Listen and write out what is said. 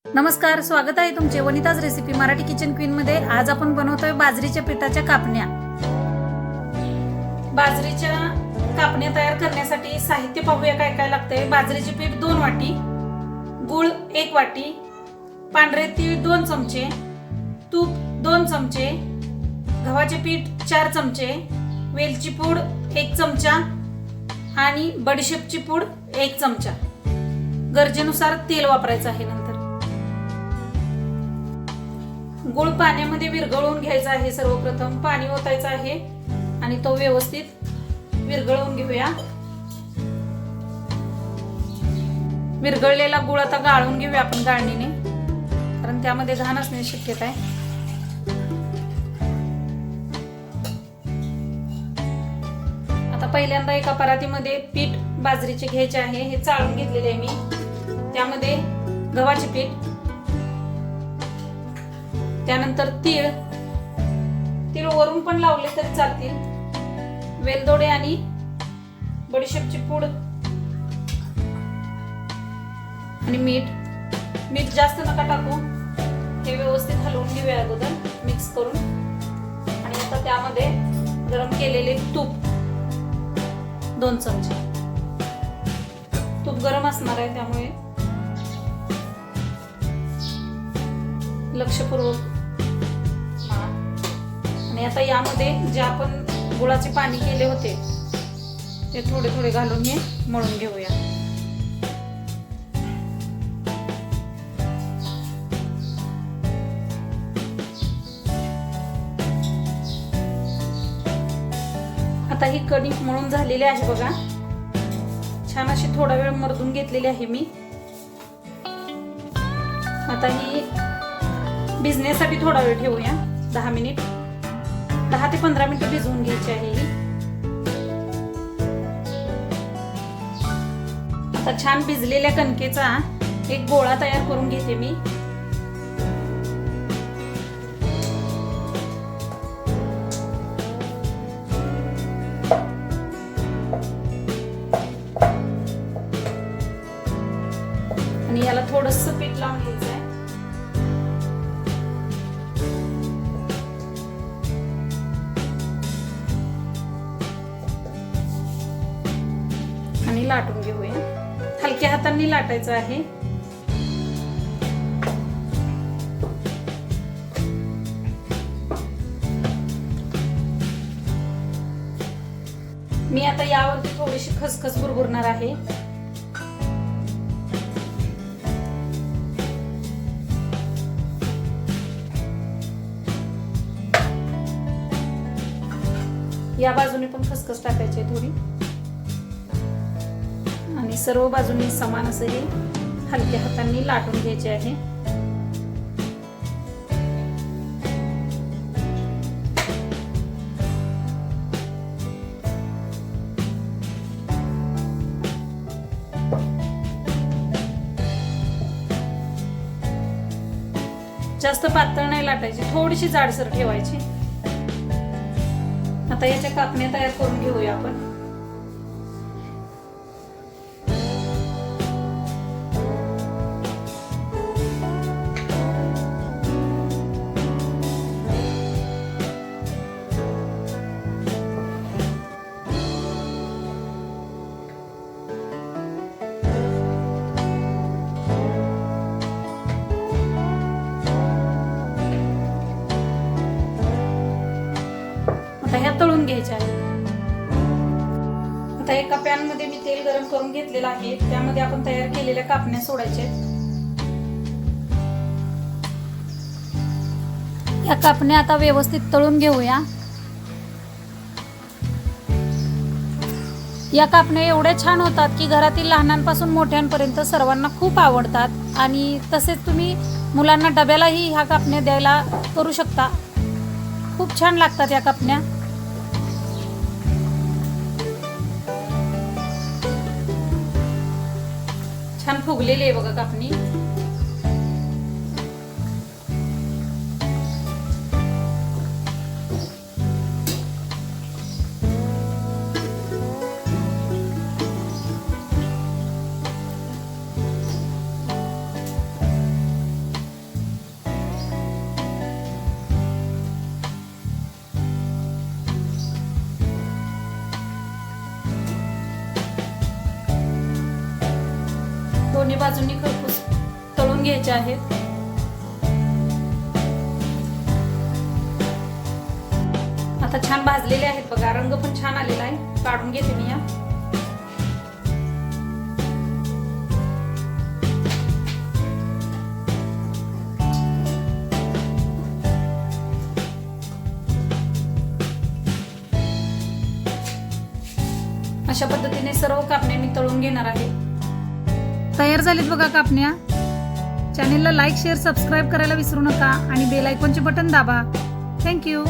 नमस्कार, स्वागत आहे तुमचे Vanita's recipe Marathi kitchen queen मध्ये। आज आपण बनवतोय बाजरीच्या पिठाच्या कापण्या। बाजरीच्या कापण्या तयार करण्यासाठी साहित्य पाहूया काय काय लागतंय। बाजरीचे पीठ 2 वाटी, गूळ 1 वाटी, पांढरे तीळ 2 चमचे, तूप 2 चमचे, गव्हाचे पीठ 4 चमचे, वेलची पूड 1 चमचा आणि बडीशेपची पूड 1 चमचा। गरजेनुसार तेल वापरायचं आहे। नंतर गूळ पाण्यामध्ये विरघळवून घ्यायचा आहे। सर्वप्रथम पाणी ओतायचं आहे आणि तो व्यवस्थित विरघळवून घेऊया। विरघळलेला गूळ आता गाळून घेऊया आपण गाळणीने, कारण त्यामध्ये घाण असण्याची शक्यता आहे। आता पहिल्यांदा एका परातीमध्ये पीठ बाजरीचे घ्यायचे आहे। हे चाळून घेतलेले आहे मी। त्यामध्ये गव्हाचे पीठ, त्यानंतर तीळ वरून पण लावले तरी चालतील, वेलदोडे आणि बडीशेपची पूड आणि मीठ जास्त नका टाकू। हे व्यवस्थित हलवून घेऊया अगोदर मिक्स करून। आणि आता त्यामध्ये गरम केलेले तूप 2 चमचे। तूप गरम असणार आहे त्यामुळे लक्षपूर्वक। आणि आता यामध्ये जे आपण गुळाचे पाणी केले होते ते थोडे थोडे घालून हे मळून घेऊया। आता ही कणिक मळून झालेली आहे बघा। छान अशी थोडा वेळ मर्दून घेतलेली आहे मी। आता ही भिजण्यासाठी थोडा वेळ ठेवूया। 10 मिनिट, 10 ते 15 मिनिट भिजवून घ्यायची आहे ही। आता छान भिजलेल्या कणकेचा एक गोळा तयार करून घेते मी। आणि याला थोडंसं पीठ लावून घ्यायचं आहे। आणि लाटून घेऊया। हलक्या हातांनी लाटायचं आहे। मी आता यावरती थोडीशी खसखस भुरभुरणार आहे। या बाजूने पण खसखस टाकायची थोडी, आणि सर्व बाजूंनी समान असं हे हलक्या हातांनी लाटून घ्यायचे आहे। जास्त पातळ नाही लाटायची, थोडीशी जाडसर ठेवायची। आता याच्या कापण्या तयार करून घेऊया आपण। आता ह्या तळून घ्यायच्या आहेत। आता एका पॅन मध्ये मी तेल गरम करून घेतलेलं आहे। त्यामध्ये आपण तयार केलेल्या कापण्या सोडायच्या। या कापण्या आता व्यवस्थित तळून घेऊया। या कापण्या एवढ्या छान होतात की घरातील लहानांपासून मोठ्यांपर्यंत सर्वांना खूप आवडतात। आणि तसेच तुम्ही मुलांना डब्यालाही ह्या कापण्या द्यायला करू शकता। खूप छान लागतात या कापण्या। छान फुगलेली आहे बघा कापणी। दोन्ही बाजूंनी खरपूस तळून घ्यायचे आहेत। आता छान भाजलेले आहेत बघा, रंग पण छान आलेला आहे। काढून घेते मी या। अशा पद्धतीने सर्व कापण्या मी तळून घेणार आहे। तयार झालीत बघा कापण्या। चॅनेलला लाईक शेअर सबस्क्राईब करायला विसरू नका आणि बेल आयकॉनचे बटन दाबा। थँक्यू।